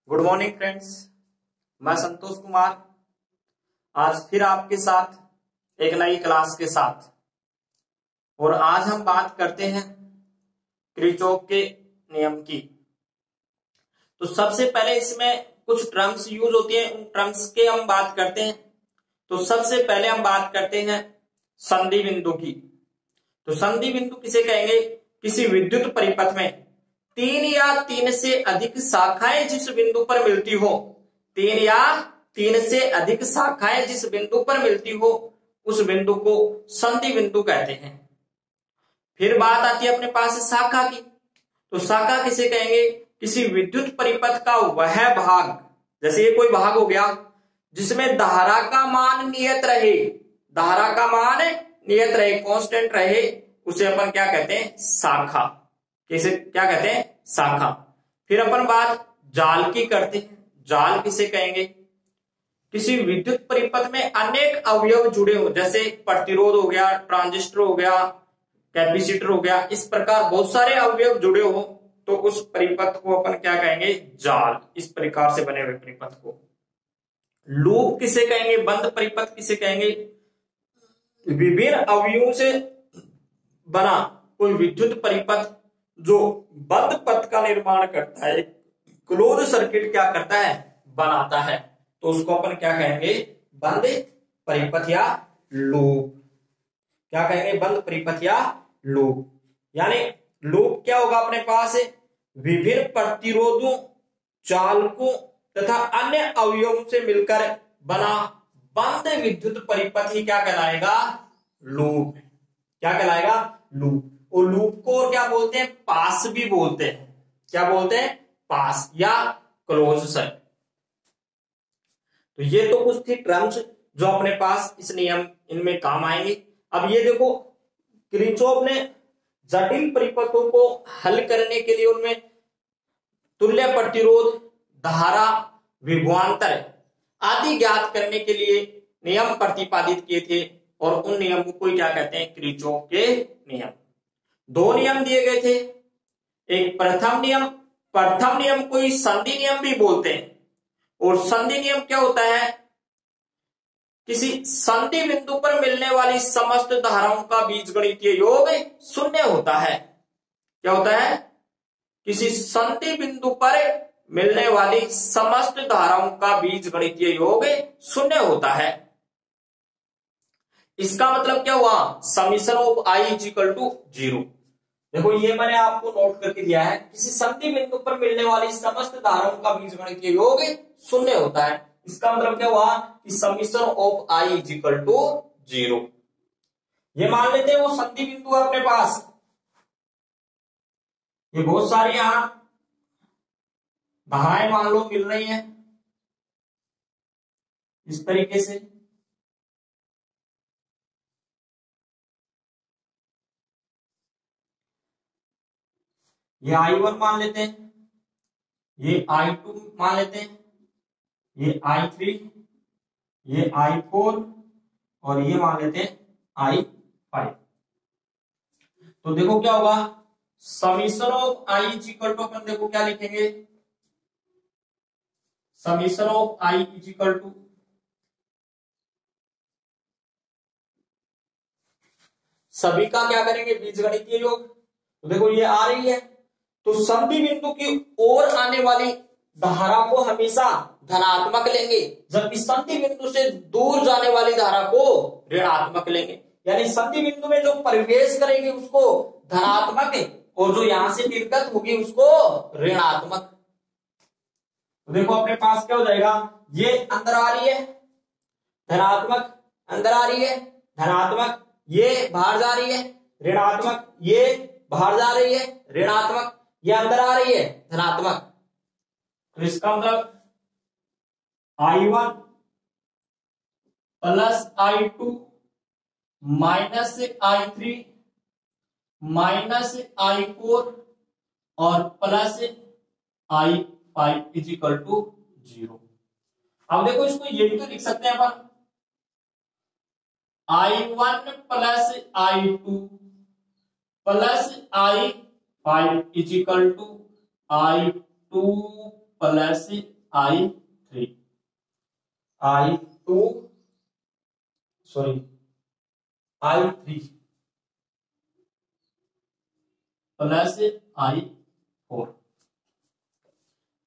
Good morning friends. मैं संतोष कुमार आज फिर आपके साथ एक नई क्लास के साथ। और आज हम बात करते हैं किरचॉफ के नियम की। तो सबसे पहले इसमें कुछ टर्म्स यूज होती हैं, उन टर्म्स के हम बात करते हैं। तो सबसे पहले हम बात करते हैं संधि बिंदु की। तो संधि बिंदु किसे कहेंगे? किसी विद्युत परिपथ में तीन या तीन से अधिक शाखाएं जिस बिंदु पर मिलती हो, तीन या तीन से अधिक शाखाएं जिस बिंदु पर मिलती हो, उस बिंदु को संधि बिंदु कहते हैं। फिर बात आती है अपने पास शाखा की। तो शाखा किसे कहेंगे? किसी विद्युत परिपथ का वह भाग, जैसे ये कोई भाग हो गया जिसमें धारा का मान नियत रहे, धारा का मान नियत रहे, कांस्टेंट रहे, उसे अपन क्या कहते हैं? शाखा। किसे क्या कहते हैं? शाखा। फिर अपन बात जाल की करते हैं। जाल किसे कहेंगे? किसी विद्युत परिपथ में अनेक अवयव जुड़े हो, जैसे प्रतिरोध हो गया, ट्रांजिस्टर हो गया, कैपेसिटर हो गया, इस प्रकार बहुत सारे अवयव जुड़े हो, तो उस परिपथ को अपन क्या कहेंगे? जाल। इस प्रकार से बने हुए परिपथ को। लूप किसे कहेंगे? बंद परिपथ किसे कहेंगे? विभिन्न अवयवों से बना कोई विद्युत परिपथ जो बंद पथ का निर्माण करता है, क्लोज सर्किट क्या करता है? बनाता है, तो उसको अपन क्या कहेंगे? बंद परिपथ या लूप। क्या कहेंगे? बंद परिपथ या लूप। यानी लूप क्या होगा अपने पास? विभिन्न प्रतिरोधों, चालकों तथा अन्य अवयवों से मिलकर बना बंद विद्युत परिपथ ही क्या कहलाएगा? लूप। क्या कहलाएगा? लूप। और लूप को और क्या बोलते हैं? पास भी बोलते हैं। क्या बोलते हैं? पास या क्लोज सर्किट। तो ये तो कुछ थी टर्म्स जो अपने पास इस नियम इनमें काम आएंगे। अब ये देखो, किरचॉफ ने जटिल परिपथों को हल करने के लिए उनमें तुल्य प्रतिरोध, धारा, विभवांतर आदि ज्ञात करने के लिए नियम प्रतिपादित किए थे, और उन नियमों को क्या कहते हैं? किरचॉफ के नियम। दो नियम दिए गए थे। एक प्रथम नियम को ही संधि नियम भी बोलते हैं। और संधि नियम क्या होता है? किसी संधि बिंदु पर मिलने वाली समस्त धाराओं का बीजगणितीय योग शून्य होता है। क्या होता है? किसी संधि बिंदु पर मिलने वाली समस्त धाराओं का बीजगणितीय योग शून्य होता है। इसका मतलब क्या हुआ? Summation of I is equal to 0। देखो, ये मैंने आपको नोट करके दिया है। किसी संधि बिंदु पर मिलने वाली समस्त धाराओं का बीजगणितीय योग शून्य होता है। इसका मतलब क्या हुआ? कि summation of I is equal to 0। ये मान लेते हैं वो संधि बिंदु है अपने पास। ये बहुत सारी यहां धाराएं मान लो मिल रही हैं इस तरीके से। ये I1 मान लेते हैं, ये I2 मान लेते हैं, ये I3, ये I4 और ये मान लेते हैं I5। तो देखो क्या होगा? Summation of I is equal to, अपन देखो क्या लिखेंगे? Summation of I is equal to सभी का क्या करेंगे? बीजगणितीय योग। तो देखो ये आ रही है, तो संधि बिंदु की ओर आने वाली धारा को हमेशा धनात्मक लेंगे, जबकि संधि बिंदु से दूर जाने वाली धारा को ऋणात्मक लेंगे। यानी संधि बिंदु में जो प्रवेश करेगी उसको धनात्मक, और जो यहां से निर्गत होगी उसको ऋणात्मक। तो देखो अपने पास क्या हो जाएगा? ये अंदर आ रही है धनात्मक, अंदर आ रही है धनात्मक, ये बाहर जा रही है ऋणात्मक, ये बाहर जा रही है ऋणात्मक, ये अंदर आ रही है धनात्मक। तो इसका मतलब I1 plus I2 minus I3 minus I4 और plus I5 is equal to 0। अब देखो, इसको ये भी तो लिख सकते हैं अपन, I1 plus I2 plus I5 is equal to I2 plus I3 I2 I3 plus I4।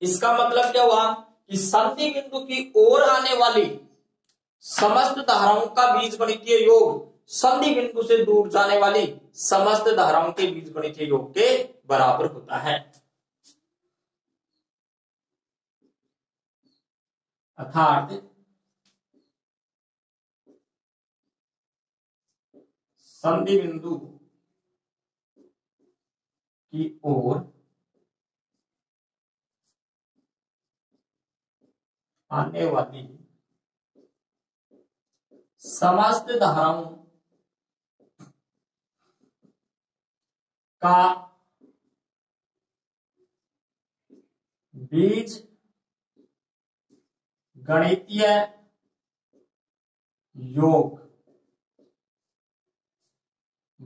इसका मतलब क्या हुआ कि संधि बिंदु की ओर आने वाली समस्त धाराओं का बीजगणितीय योग संधि बिंदु से दूर जाने वाली समस्त धाराओं के बीजगणितीय योग के बराबर होता है। अर्थात संधि बिंदु की ओर आने वाली समस्त धाराओं का बीज गणितीय योग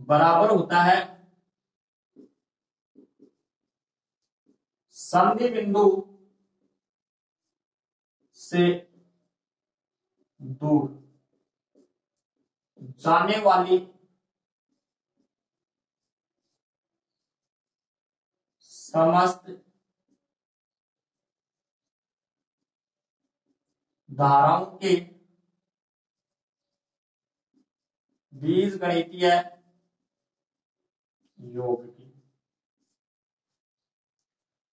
बराबर होता है संधि बिंदु से दूर जाने वाली समस्त धाराओं के बीजगणितीय योग की।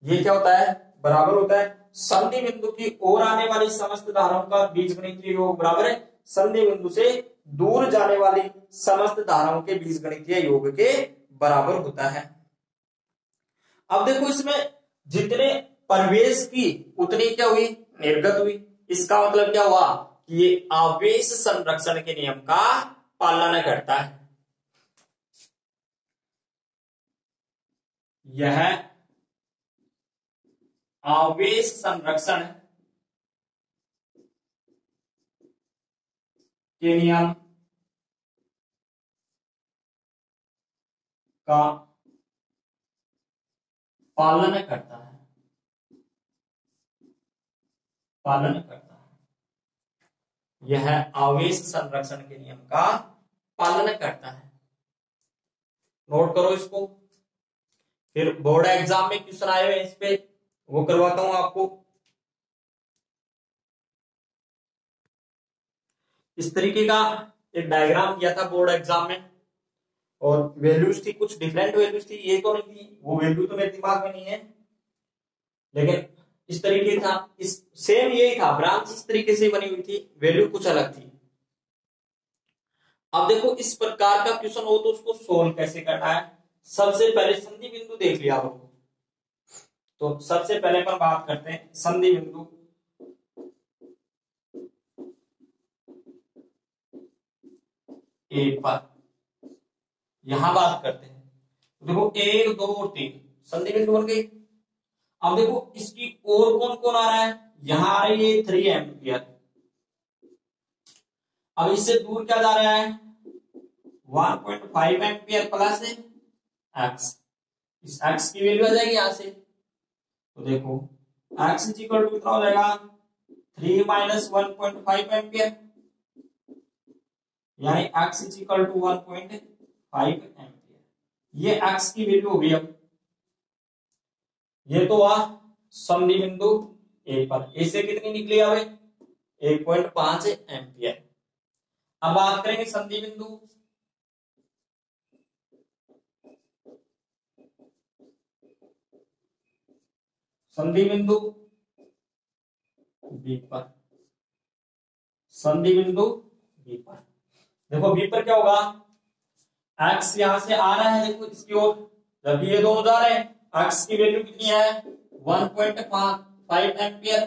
ये क्या होता है? बराबर होता है संधि बिंदु की ओर आने वाली समस्त धाराओं का बीजगणितीय योग बराबर है संधि बिंदु से दूर जाने वाली समस्त धाराओं के बीजगणितीय योग के बराबर होता है। अब देखो इसमें जितने प्रवेश की उतनी क्या हुई? निर्गत हुई। इसका मतलब क्या हुआ कि ये आवेश संरक्षण के नियम का पालन करता है। यह आवेश संरक्षण के नियम का पालन करता है। यह आवेश संरक्षण के नियम का पालन करता है। नोट करो इसको। फिर बोर्ड एग्जाम में क्वेश्चन आए हुए इस पे, वो करवाता हूं आपको। इस तरीके का एक डायग्राम दिया था बोर्ड एग्जाम में और वैल्यूज थी, कुछ डिफरेंट वैल्यूज थी, ये तो नहीं थी, वो वैल्यू तो मेरे दिमाग में नहीं है, लेकिन इस तरीके था, इस सेम यही था, ब्रांच इस तरीके से बनी हुई थी, वैल्यू कुछ अलग थी। अब देखो इस प्रकार का क्वेश्चन हो तो उसको सोल्व कैसे करना है। सबसे पहले संधि बिंदु देख लिया हो तो सबसे पहले पर बात करते हैं संधि बिंदु ए पर। यहां बात करते हैं, देखो 1 2 3 संधि बिंदु बन गई। अब देखो इसकी ओर कौन कौन आ रहा है? यहां आ रही है 3 एम्पियर। अब इससे दूर क्या जा रहा है? 1.5 एम्पियर प्लस एक्स। इस एक्स की वैल्यू आ जाएगी यहां से, तो देखो एक्स इक्वल टू कितना हो जाएगा? 3 माइनस 1.5 एम्पियर, यानी एक्स इक्वल टू 1.5 एम्पियर। ये एक्स की वैल्यू होगी। अब ये तो हुआ संधि बिंदु ए पर, इससे कितनी निकली? अब 1.5 एम्पियर। अब बात करेंगे संधि बिंदु बी पर। संधि बिंदु बी पर देखो, बी पर क्या होगा? एक्स यहां से आ रहा है, देखो इसकी ओर, जब ये दोनों जा रहे हैं, एक्स की वैल्यू कितनी है? 1.5 एम्पियर,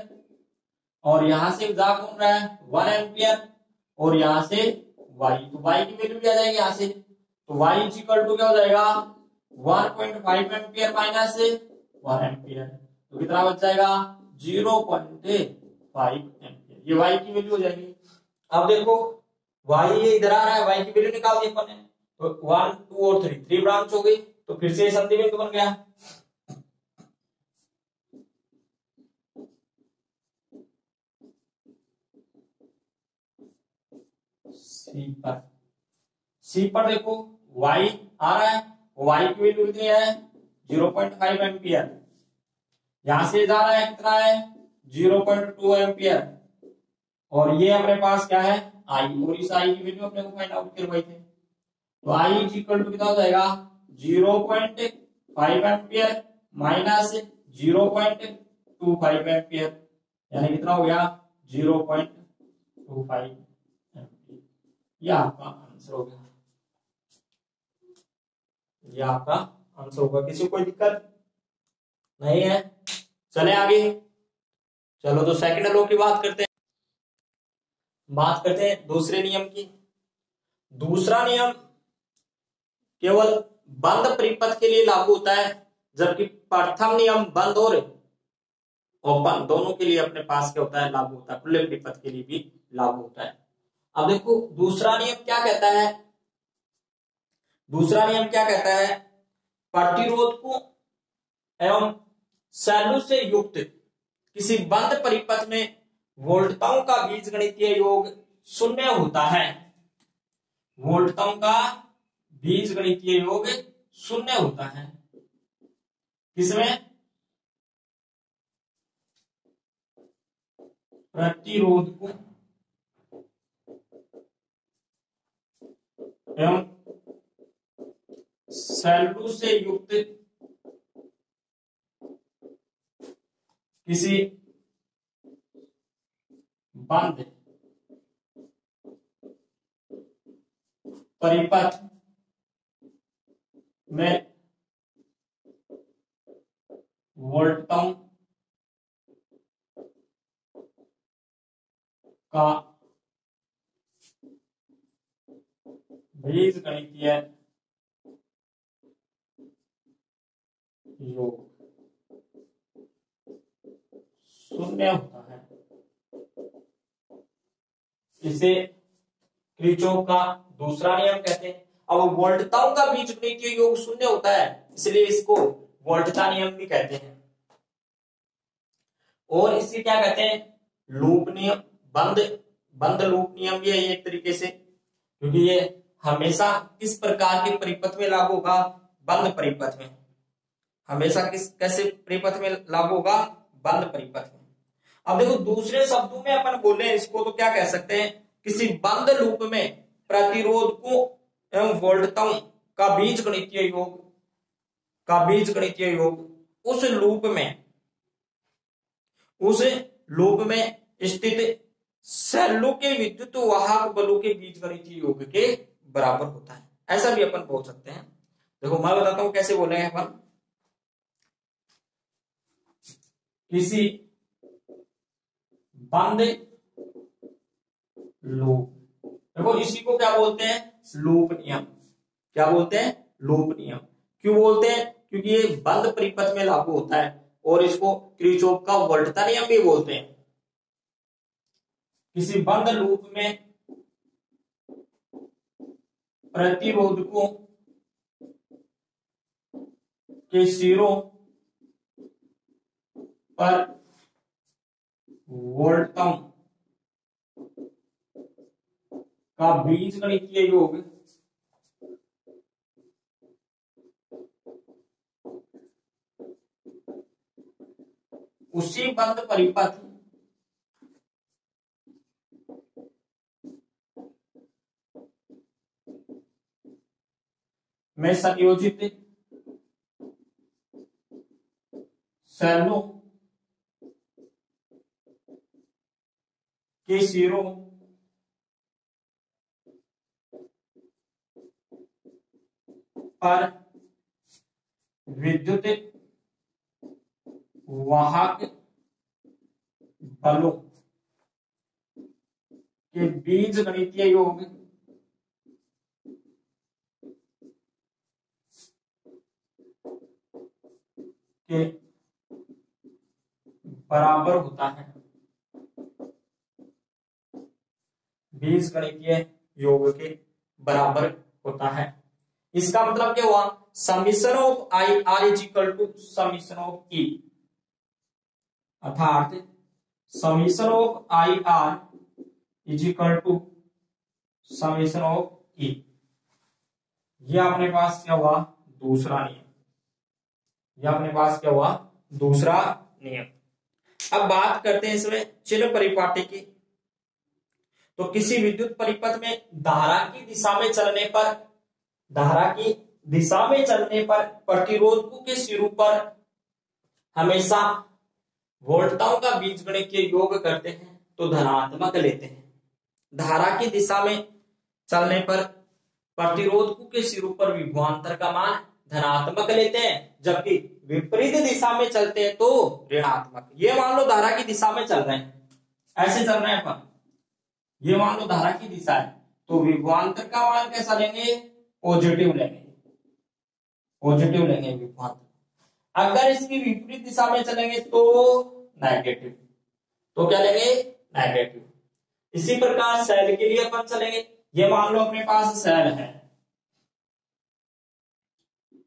और यहां से जा कौन रहा है? 1 एम्पियर, और यहां से y, तो y की वैल्यू भी आ जाएगी यहां से, तो y इक्वल टू क्या हो जाएगा? 1.5 एम्पियर माइनस 1 एम्पियर, तो कितना बच जाएगा? 0.5 एम्पियर। ये y की वैल्यू हो जाएगी। अब देखो y ये इधर आ रहा है, y की वैल्यू निकाल दी अपन ने, तो 1 2 और 3 ब्रांच हो गई, तो फिर से संधि बिंदु बन गया। सी पर देखो y आ रहा है, y की वैल्यू कितनी है 0.5 एम्पियर, यहां से जा रहा है कितना है 0.2 एम्पियर, और ये अपने पास क्या है I, और इस I की वैल्यू अपने को फाइंड आउट करवाई थी, तो I इज इक्वल टू कितना हो जाएगा 0.5 एम्पियर माइनस 0.25 एम्पियर, यानी कितना हो गया 0.25 एम्पियर। ये आपका आंसर हो गया, ये आपका आंसर होगा। किसी को कोई दिक्कत नहीं है? चले आगे, चलो तो सेकंड लॉ की बात करते हैं। बात करते हैं दूसरे नियम की। दूसरा नियम केवल बंद परिपथ के लिए लागू होता है, जबकि प्रथम नियम बंद और ओपन दोनों के लिए अपने पास क्या होता है लागू होता है, खुले परिपथ के लिए भी लागू होता है। अब देखो दूसरा नियम क्या कहता है, दूसरा नियम क्या कहता है, प्रतिरोध को एवं सैलू से युक्त किसी बंद परिपथ में वोल्टताओं का बीजगणितीय योग शून्य होता है, वोल्टताओं का बीजगणितीय योग शून्य होता है। किसमें? प्रतिरोध को एवं सैलू से युक्त किसी बंद परिपथ में वोल्टताओं का बीजगणितीय योग शून्य होता है। इसे किरचॉफ का दूसरा नियम कहते हैं। अब वोल्टताओं का बीजगणितीय योग शून्य होता है, इसलिए इसको वोल्टता नियम भी कहते हैं। और इसे क्या कहते हैं? लूप नियम, बंद लूप नियम भी है ये एक तरीके से, क्योंकि ये हमेशा किस प्रकार के परिपथ में लागू होगा? बंद परिपथ में। हमेशा कैसे परिपथ में लागू होगा? बंद परिपथ में। अब देखो दूसरे शब्दों में अपन बोले इसको तो क्या कह सकते हैं, किसी बंद लूप में प्रतिरोध को एवं वोल्टताओं का बीजगणितीय योग उस लूप में स्थित सैलू के विद्युत वाहक बलों के बीजगणितीय योग के बराबर होता है, ऐसा भी अपन बोल सकते हैं। देखो मैं बताता हूं कैसे बोलेंगे अपन। किसी बंद लूप, देखो इसी को क्या बोलते हैं? लूप नियम। क्या बोलते हैं? लूप नियम। क्यों बोलते हैं? क्योंकि ये बंद परिपथ में लागू होता है, और इसको किरचॉफ का वोल्टता नियम भी बोलते हैं। किसी बंद लूप में प्रतिरोधकों के सिरों पर वोल्टताओं का बीजगणितीय योग उसी बंद परिपथ में संयोजित सैलों के सिरों पर विद्युत वाहक बलों के बीजगणितीय योग के बराबर होता है, बीजगणितीय योग के बराबर होता है। इसका मतलब क्या हुआ? Summation of I R is equal to summation of E, अर्थात summation of I R is equal to summation of E. ये अपने पास क्या हुआ, दूसरा नियम। ये अपने पास क्या हुआ, दूसरा नियम। अब बात करते हैं इसमें चिन्ह परिपाटी की। तो किसी विद्युत परिपथ में धारा की दिशा में चलने पर, धारा की दिशा में चलने पर प्रतिरोधकों के सिरों पर हमेशा वोल्टताओं का बीजगणितीय योग करते हैं तो धनात्मक लेते हैं। धारा की दिशा में चलने पर प्रतिरोधकों के सिरों पर विभवांतर का मान धनात्मक लेते हैं, जबकि विपरीत दिशा में चलते हैं तो ऋणात्मक। ये मान लो धारा की दिशा में चल रहे हैं, ऐसे चल रहे हैं अपन, ये मान लो धारा की दिशा है, तो विभवांतर का मान कैसा लेंगे, पॉजिटिव लेंगे, पॉजिटिव लेंगे विभवांतर। अगर इसकी विपरीत दिशा में चलेंगे तो नेगेटिव, तो क्या लेंगे, नेगेटिव। इसी प्रकार सेल के लिए अपन चलेंगे। ये मान लो अपने पास सेल है,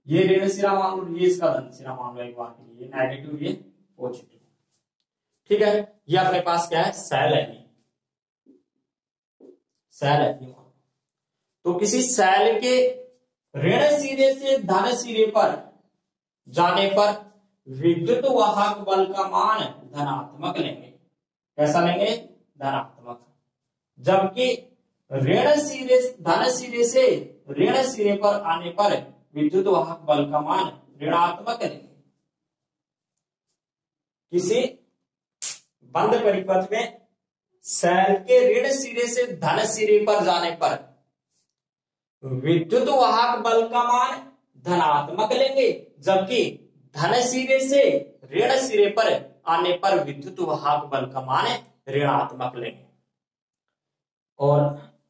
ये ऋण सिरा मान लो, ये इसका धन सिरा मान लो एक बार के लिए, नेगेटिव ये पॉजिटिव, ठीक है। ये अपने पास क्या है, सेल है, सेल है। तो किसी सेल के ऋण सिरे से धन सिरे पर जाने पर विद्युत वाहक बल का मान धनात्मक लेंगे। कैसा लेंगे, धनात्मक। जबकि ऋण सिरे, धन सिरे से ऋण सिरे पर आने पर विद्युत वाहक बल का मान ऋणात्मक लेंगे। किसी बंद परिपथ में सेल के ऋण सिरे से धन सिरे पर जाने पर विद्युत वाहक बल का मान धनात्मक लेंगे, जबकि धन सिरे से ऋण सिरे पर आने पर विद्युत वाहक बल का मान ऋणात्मक लेंगे। और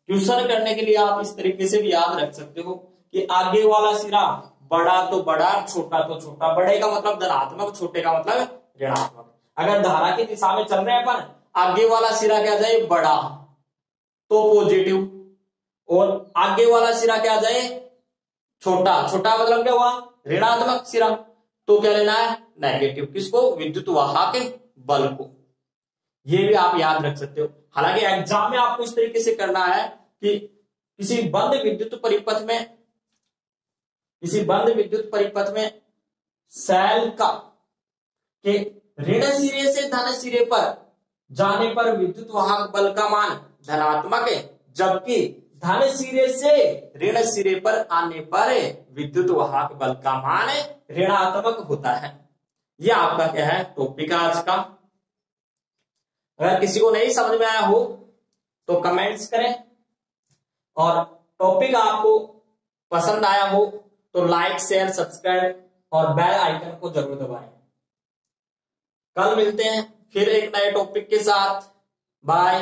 क्वेश्चन करने के लिए आप इस तरीके से भी याद रख सकते हो कि आगे वाला सिरा बड़ा तो बड़ा, छोटा तो छोटा। बड़े का मतलब धनात्मक, छोटे का मतलब ऋणात्मक। अगर धारा की दिशा में चल रहे हैं अपन, आगे वाला सिरा क्या जाए, बड़ा तो पॉजिटिव, और आगे वाला सिरा क्या जाए, छोटा। छोटा मतलब क्या हुआ, ऋणात्मक सिरा, तो क्या लेना है, नेगेटिव। किसको, विद्युत वाहक बल को। ये भी आप याद रख सकते हो। हालांकि एग्जाम में आपको इस तरीके से करना है कि किसी बंद विद्युत परिपथ में, किसी बंद विद्युत परिपथ में सेल का के ऋण सिरे से धन सिरे पर जाने पर विद्युत वाहक बल का मान धनात्मक है, जबकि धन सिरे से ऋण सिरे पर आने पर विद्युत वाहक बल का मान ऋणात्मक होता है। यह आपका क्या है, टॉपिक है आज का। अगर किसी को नहीं समझ में आया हो तो कमेंट्स करें, और टॉपिक आपको पसंद आया हो तो लाइक, शेयर, सब्सक्राइब और बेल आइकन को जरूर दबाएं। कल मिलते हैं फिर एक नए टॉपिक के साथ। बाय।